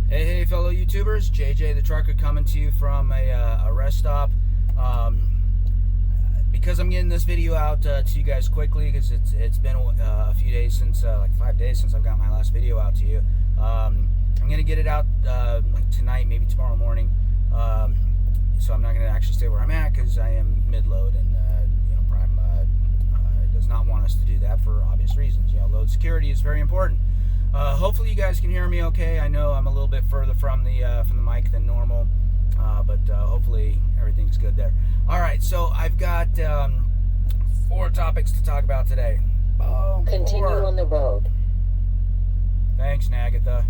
Hey, fellow YouTubers, JJ the Trucker coming to you from a rest stop. Because I'm getting this video out to you guys quickly, because it's been a few days since, like 5 days since I've got my last video out to you. I'm going to get it out like tonight, maybe tomorrow morning. So I'm not going to actually stay where I'm at, because I am mid-load, and Prime does not want us to do that for obvious reasons. Load security is very important. Hopefully you guys can hear me okay. I know I'm a little bit further from the mic than normal, but hopefully everything's good there. All right, so I've got 4 topics to talk about today. Continue on the road. Thanks, Nagatha.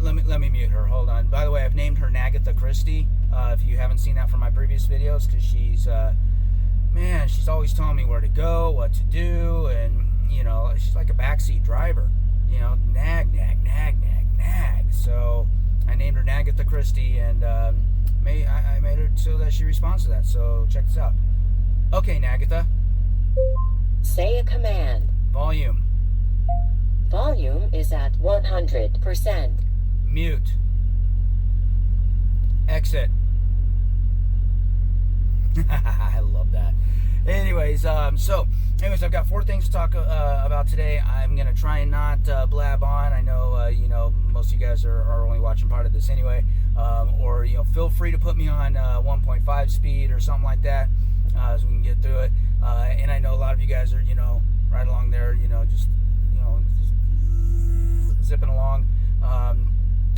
Let me mute her. Hold on. By the way, I've named her Nagatha Christie. If you haven't seen that from my previous videos, because she's she's always telling me where to go, what to do, and she's like a backseat driver. Nag. So I named her Nagatha Christie, and I made her so that she responds to that. So check this out. Okay, Nagatha. Say a command. Volume. Volume is at 100%. Mute. Exit. I love that. Anyways, I've got 4 things to talk about today. I'm going to try and not blab on. I know, most of you guys are only watching part of this anyway. Or feel free to put me on 1.5 speed or something like that, so we can get through it. And I know a lot of you guys are, right along there, just zipping along.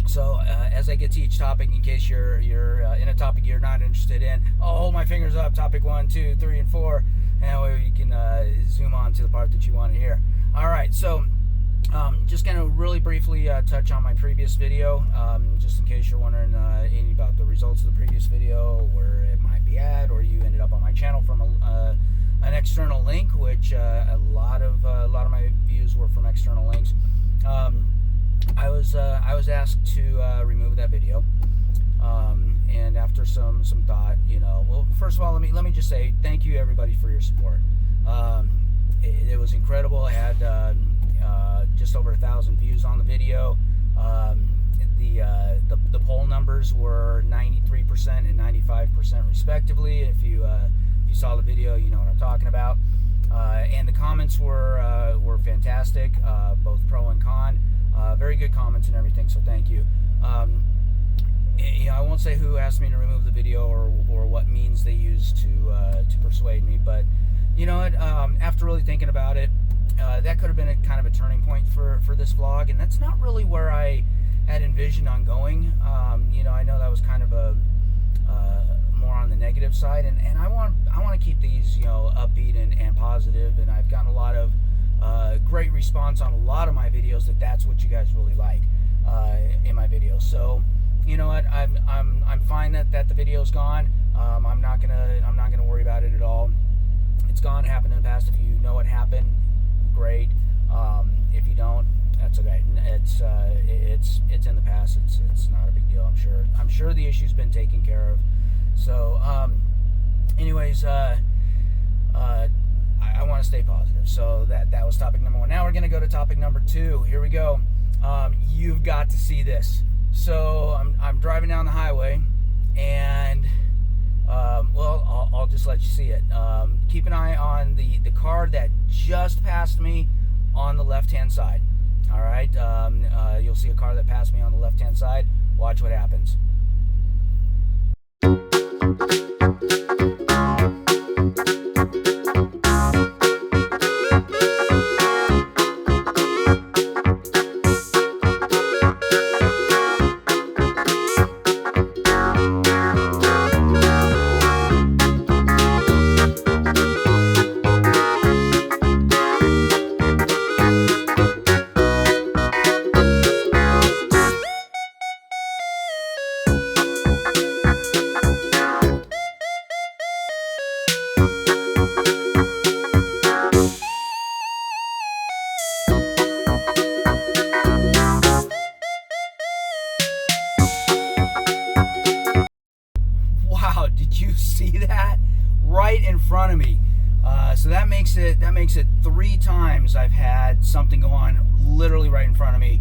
So as I get to each topic, in case you're in a topic you're not interested in, I'll hold my fingers up, topic 1, 2, 3, and 4, and that way you can zoom on to the part that you want to hear. All right, so just going to really briefly touch on my previous video, just in case you're wondering any about the results of the previous video, where it might be at, or you ended up on my channel from an external link, which a lot of my views were from external links. I was asked to remove that video, and after some thought, well, first of all, let me just say thank you everybody for your support. It was incredible. I had just over 1,000 views on the video. The poll numbers were 93% and 95% respectively. If you saw the video, you know what I'm talking about. And the comments were fantastic, both pro and con. Very good comments and everything, so thank you. I won't say who asked me to remove the video or what means they used to persuade me, but you know what? After really thinking about it, that could have been a kind of a turning point for this vlog, and that's not really where I had envisioned on going. I know that was kind of a more on the negative side, and I want to keep these upbeat and positive, and I've gotten a lot of great response on a lot of my videos that's what you guys really like in my videos. So you know what, I'm fine that the video's gone. I'm not gonna worry about it at all. It's gone. It happened in the past. If you know what happened, great. If you don't, that's okay. It's in the past. It's not a big deal. I'm sure the issue's been taken care of. So anyways, I want to stay positive. So that was topic number 1. Now we're going to go to topic number 2. Here we go. You've got to see this. So I'm driving down the highway, and I'll just let you see it. Keep an eye on the car that just passed me on the left-hand side. All right. You'll see a car that passed me on the left-hand side. Watch what happens. See that right in front of me? So that makes it 3 times I've had something go on literally right in front of me.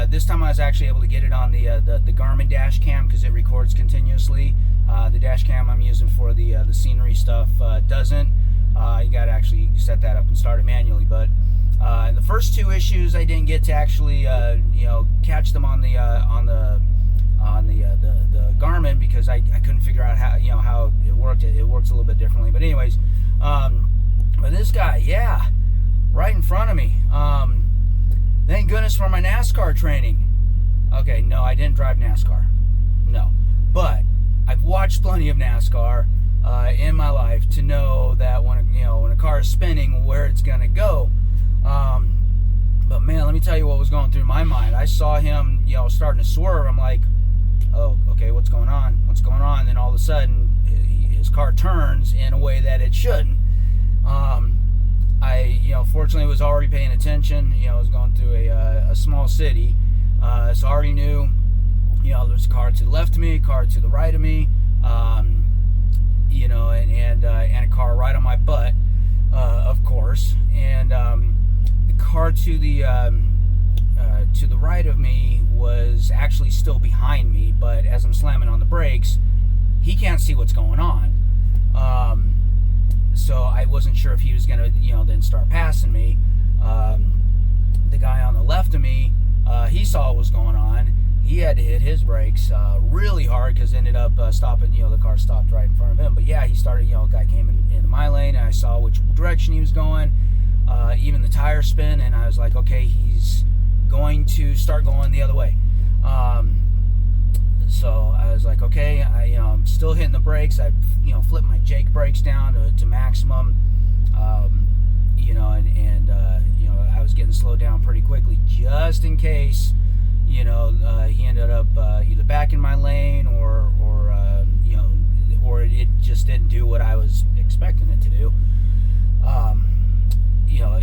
This time I was actually able to get it on the Garmin dash cam because it records continuously. The dash cam I'm using for the scenery stuff doesn't. You got to actually set that up and start it manually. But the first two issues I didn't get to actually catch them on the Garmin because I couldn't figure out how it worked. It works a little bit differently. But anyways, but this guy, yeah, right in front of me. Thank goodness for my NASCAR training. Okay, no, I didn't drive NASCAR. No, but I've watched plenty of NASCAR in my life to know that when a car is spinning, where it's gonna go. But man, let me tell you what was going through my mind. I saw him, starting to swerve. I'm like, oh, okay, what's going on? What's going on? And then all of a sudden, his car turns in a way that it shouldn't. I fortunately was already paying attention. I was going through a small city, so I already knew, there's a car to the left of me, a car to the right of me, and a car right on my butt, of course. And the car to the right of me was actually still behind me, but as I'm slamming on the brakes, he can't see what's going on. So I wasn't sure if he was gonna, then start passing me. The guy on the left of me, he saw what was going on. He had to hit his brakes really hard because ended up stopping. The car stopped right in front of him. But yeah, he started. A guy came into my lane, and I saw which direction he was going. Even the tire spin, and I was like, okay, he's going to start going the other way. So I was like, okay, I'm still hitting the brakes. I, flipped my Jake brakes down to maximum, I was getting slowed down pretty quickly just in case, he ended up either back in my lane or it just didn't do what I was expecting it to do.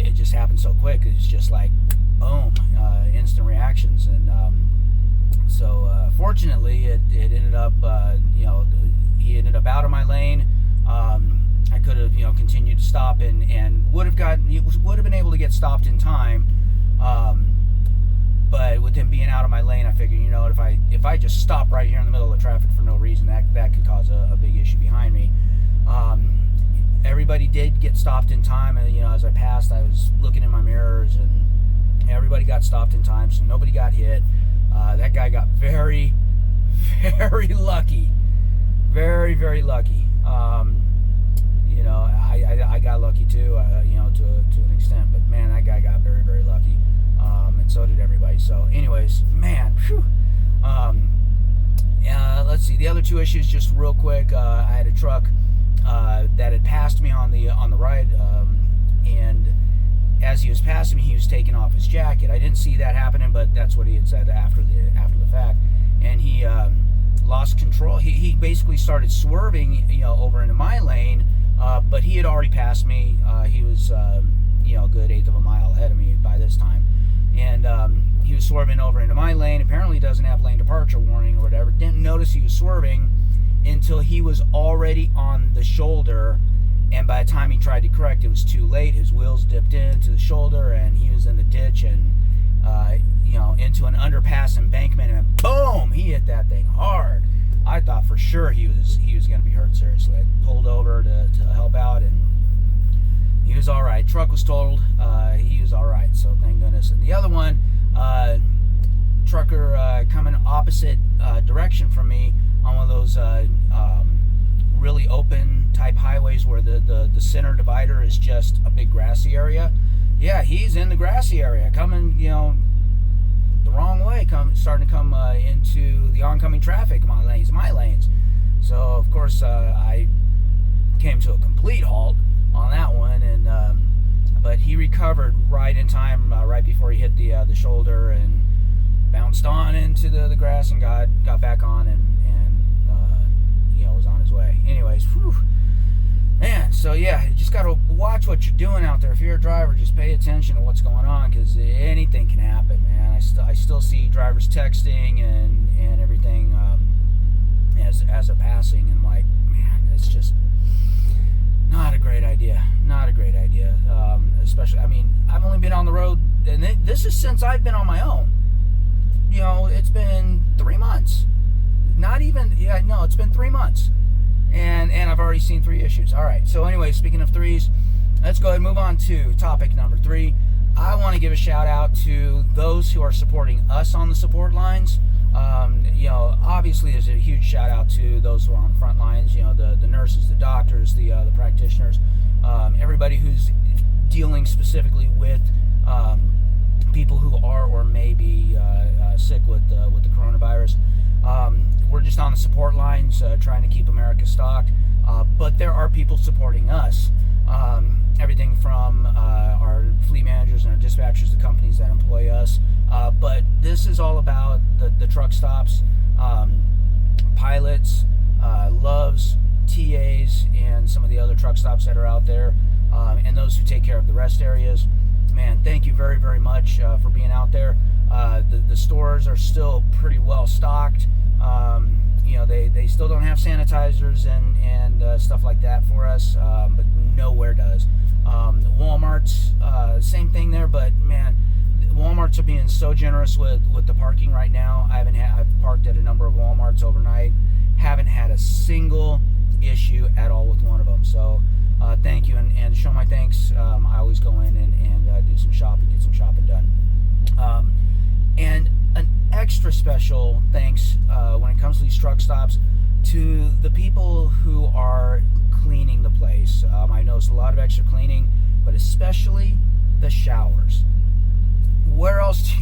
It just happened so quick. It's just like, boom, instant reactions. And so fortunately, it ended up, he ended up out of my lane. I could have, continued to stop and would have been able to get stopped in time. But with him being out of my lane, I figured, if I just stop right here in the middle of the traffic for no reason, that could cause a big issue behind me. Everybody did get stopped in time, and as I passed, I was looking in my mirrors, and everybody got stopped in time, so nobody got hit. That guy got very, very lucky, very, very lucky. I got lucky too, to an extent, but man, that guy got very, very lucky, and so did everybody. So, anyways, man, whew. Let's see the other two issues just real quick. I had a truck that had passed me on the right, and as he was passing me, he was taking off his jacket. I didn't see that happening, but that's what he had said after the fact. And he lost control. He basically started swerving, over into my lane, but he had already passed me. He was, a good eighth of a mile ahead of me by this time, and he was swerving over into my lane. Apparently, he doesn't have lane departure warning or whatever. Didn't notice he was swerving until he was already on the shoulder, and by the time he tried to correct, it was too late. His wheels dipped into the shoulder, and he was in the ditch and into an underpass embankment, and boom, he hit that thing hard. I thought for sure he was going to be hurt seriously. I pulled over to help out, and he was all right. Truck was totaled. He was all right, so thank goodness. And the other one, trucker coming opposite direction from me on one of those really open type highways where the center divider is just a big grassy area. Yeah, he's in the grassy area, coming, the wrong way, starting to come into the oncoming traffic, my lanes. So of course I came to a complete halt on that one, and but he recovered right in time, right before he hit the shoulder, and bounced on into the grass and got back on and was on his way. Anyways, whew. Man, so yeah, you just gotta watch what you're doing out there. If you're a driver, just pay attention to what's going on, because anything can happen, man. I still see drivers texting and everything as a passing, and like, man, it's just not a great idea. Not a great idea. Especially, I mean, I've only been on the road, and this is since I've been on my own. it's been 3 months. Not even, yeah, no, it's been 3 months. And I've already seen 3 issues. All right, so anyway, speaking of threes, let's go ahead and move on to topic number 3. I want to give a shout out to those who are supporting us on the support lines. Obviously there's a huge shout out to those who are on the front lines, the nurses, the doctors, the practitioners, everybody who's dealing specifically with people who are or may be sick with the coronavirus. We're just on the support lines trying to keep America stocked, but there are people supporting us. Everything from our fleet managers and our dispatchers, the companies that employ us. But this is all about the truck stops, pilots, loves, TAs, and some of the other truck stops that are out there, and those who take care of the rest areas. Man, thank you very, very much for being out there. The stores are still pretty well stocked. They still don't have sanitizers and stuff like that for us, but nowhere does. Walmart's, same thing there, but man, Walmart's are being so generous with the parking right now. I've parked at a number of Walmart's overnight. Haven't had a single issue at all with one of them. So thank you, and to show my thanks, I always go in and do some shopping, get some shopping done. And an extra special thanks when it comes to these truck stops to the people who are cleaning the place. I noticed a lot of extra cleaning, but especially the showers. Where else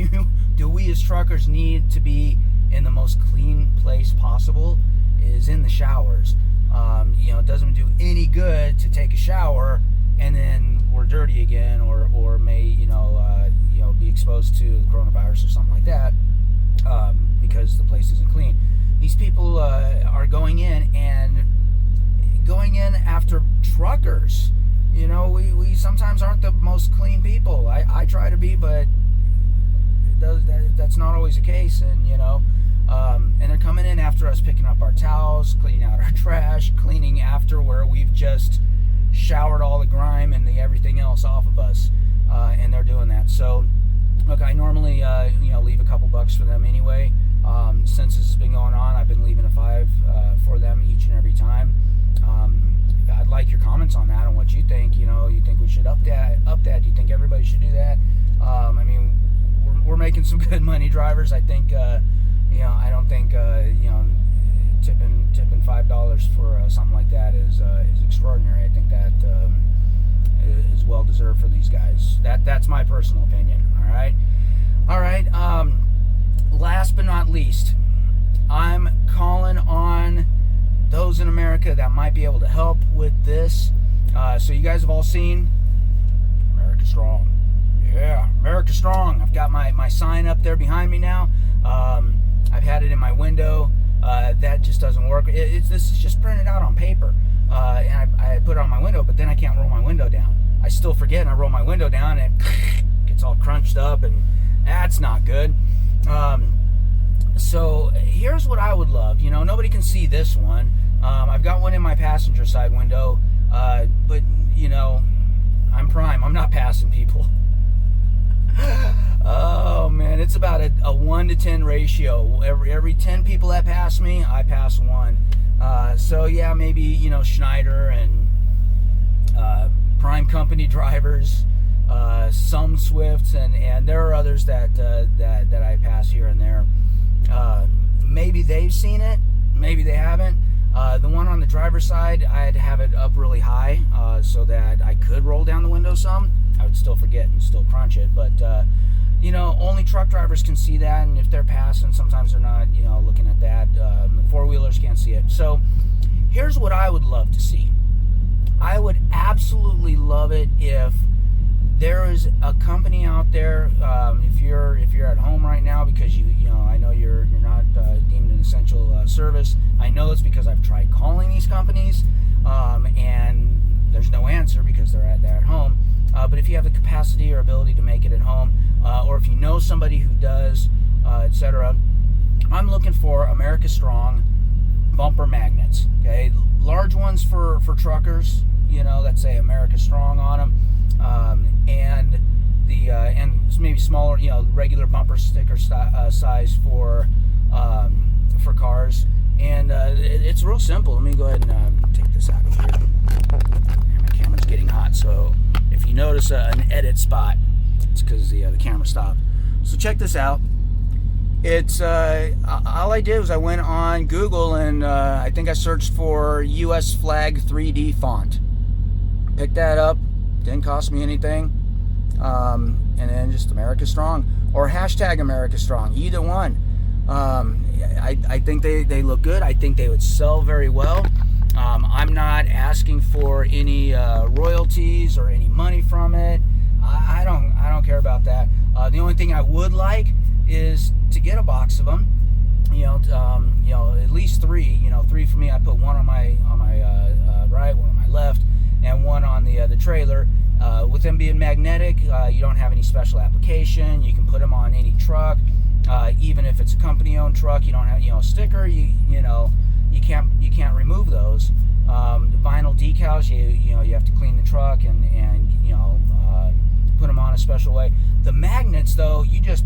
do we as truckers need to be in the most clean place possible is in the showers. It doesn't do any good to take a shower and then we're dirty again, or may be exposed to the coronavirus or something like that, because the place isn't clean. These people are going in after truckers. We sometimes aren't the most clean people. I try to be, but that's not always the case. And they're coming in after us, picking up our towels, cleaning out our trash, cleaning after where we've just showered all the grime and everything else off of us, and they're doing that. So look, I normally leave a couple bucks for them anyway. Since this has been going on, I've been leaving a $5 for them each and every time. I'd like your comments on that, on what you think. You think we should up that? Do you think everybody should do that? We're making some good money, drivers. I think I don't think tipping $5 for something like that is extraordinary. I think that is well deserved for these guys. That's my personal opinion. All right. Last but not least, I'm calling on those in America that might be able to help with this. So you guys have all seen America Strong. Yeah, America Strong. I've got my sign up there behind me now. I've had it in my window. That just doesn't work. This is just printed out on paper. And I put it on my window, but then I can't roll my window down. I still forget, and I roll my window down, and it gets all crunched up, and that's not good. So here's what I would love. Nobody can see this one. I've got one in my passenger side window, but I'm prime. I'm not passing people. Oh man, it's about a 1 to 10 ratio. Every 10 people that pass me, I pass one. So yeah, maybe Schneider and prime company drivers, some Swifts, and there are others that I pass here and there. Maybe they've seen it, maybe they haven't. The one on the driver's side, I'd have it up really high so that I could roll down the window some. I would still forget and still crunch it, but only truck drivers can see that, and if they're passing, sometimes they're not looking at that. Four-wheelers can't see it. So here's what I would love to see. I would absolutely love it if there is a company out there, if you're at home right now, because I know you're not deemed an essential service. I know it's because I've tried calling these companies, and there's no answer because they're at home. But if you have the capacity or ability to make it at home, or if you know somebody who does, etc., I'm looking for America Strong bumper magnets. Okay, large ones for truckers, that say America Strong on them, and and maybe smaller, regular bumper sticker size for cars. And it's real simple. Let me go ahead and take this out of here. My camera's getting hot, so if you notice an edit spot, it's because the camera stopped. So check this out. It's all I did was I went on Google and I think I searched for US flag 3D font. Picked that up. Didn't cost me anything. And then just America Strong or hashtag America Strong. Either one. I think they look good. I think they would sell very well. I'm not asking for any royalties or any money from it. I don't care about that. The only thing I would like is to get a box of them. At least 3. 3 for me. I put one on my right, one on my left, and one on the trailer. With them being magnetic, you don't have any special application. You can put them on any truck. Even if it's a company-owned truck, you don't have a sticker. You can't remove those. The vinyl decals, you have to clean the truck and put them on a special way. The magnets, though, you just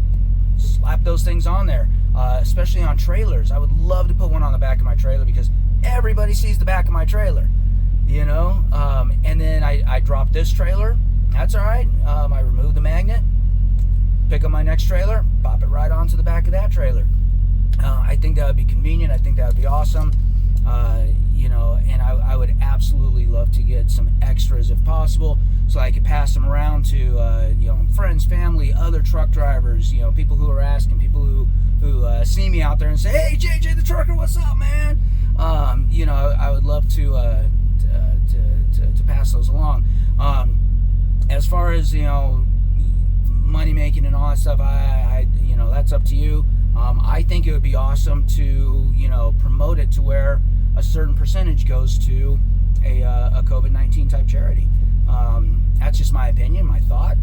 slap those things on there, especially on trailers. I would love to put one on the back of my trailer because everybody sees the back of my trailer, and then I drop this trailer. That's all right. I remove the magnet, pick up my next trailer, pop it right onto the back of that trailer. I think that would be convenient. I think that would be awesome. And I would absolutely love to get some extras if possible, so I could pass them around to friends, family, other truck drivers, people who are asking, people who see me out there and say, "Hey, JJ the trucker, what's up, man?" I would love to pass those along. As far as money making and all that stuff, I that's up to you. I think it would be awesome to promote it to where a certain percentage goes to a COVID-19 type charity. That's just my opinion, my thought.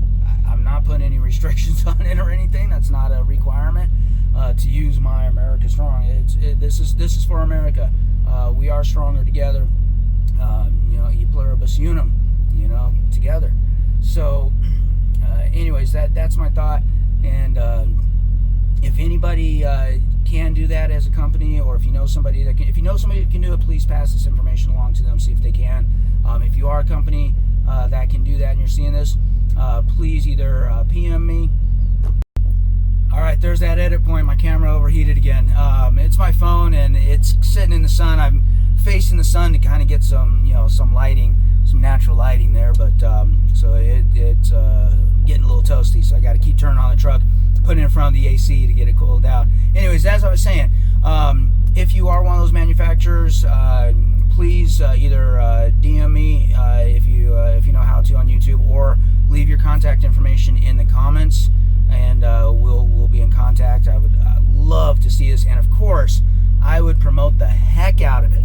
I'm not putting any restrictions on it or anything. That's not a requirement to use my America Strong. This is for America. We are stronger together. E pluribus unum. Together. So, anyways, that's my thought. And if anybody can do that as a company, or if you know somebody that can do it, please pass this information along to them. See if they can. If you are a company that can do that and you're seeing this, please either PM me. All right, there's that edit point. My camera overheated again. It's my phone and it's sitting in the sun. I'm facing the sun to kind of get some lighting, some natural lighting there. But so it's getting a little toasty. So I got to keep turning on the truck, putting it in front of the AC to get it cooled down. Anyways, as I was saying, if you are one of those manufacturers, please either DM me if you know how to on YouTube, or leave your contact information in the comments, and we'll be in contact. I would love to see this, and of course, I would promote the heck out of it.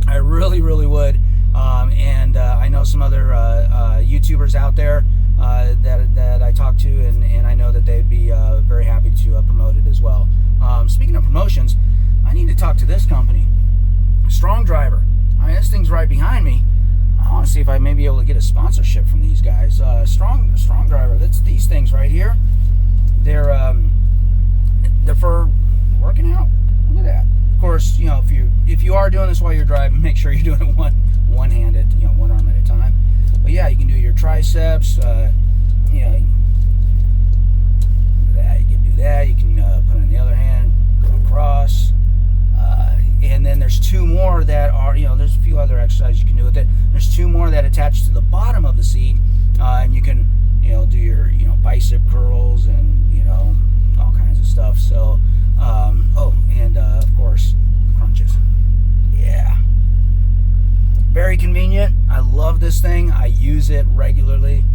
I really, really would. And I know some other YouTubers out there that I talk to, and I know that they'd be very happy to promote it as well. Speaking of promotions, I need to talk to this company, Strong Driver. I mean, this thing's right behind me. I want to see if I may be able to get a sponsorship from these guys. Strong Driver. That's these things right here. They're for working out. Look at that. Of course, if you are doing this while you're driving, make sure you're doing it one-handed, one arm at a time. But yeah, you can do your triceps. You can do that. You can put it in the other hand, go across. And then there's 2 more that are, there's a few other exercises you can do with it. There's 2 more that attach to the bottom of the seat, and you can, do your, bicep curls and, all kinds of stuff. So, and of course, crunches. Yeah. Very convenient. I love this thing. I use it regularly.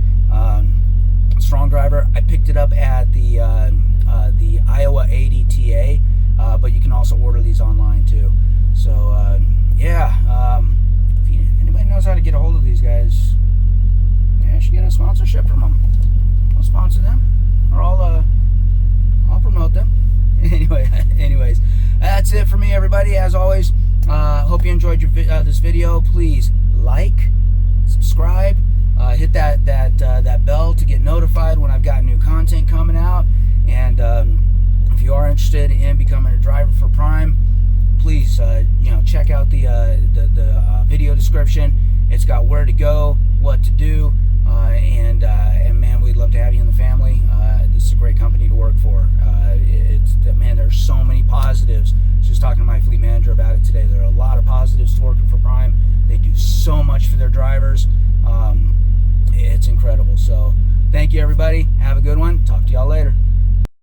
Strong Driver. I picked it up at the Iowa ADTA, but you can also order these online too. So if anybody knows how to get a hold of these guys, I should get a sponsorship from them. I'll sponsor them, or I'll promote them. Anyways, that's it for me, everybody. As always, hope you enjoyed this video. Please like, subscribe, hit that bell to get notified when I've got new content coming out. And if you are interested in becoming a driver for Prime, please check out the video description. It's got where to go, what to do, and man, we'd love to have you in the family. This is a great company to work for. Man, there's so many positives. I was just talking to my fleet manager about it today. There are a lot of positives to working for Prime. They do so much for their drivers. It's incredible. So thank you, everybody.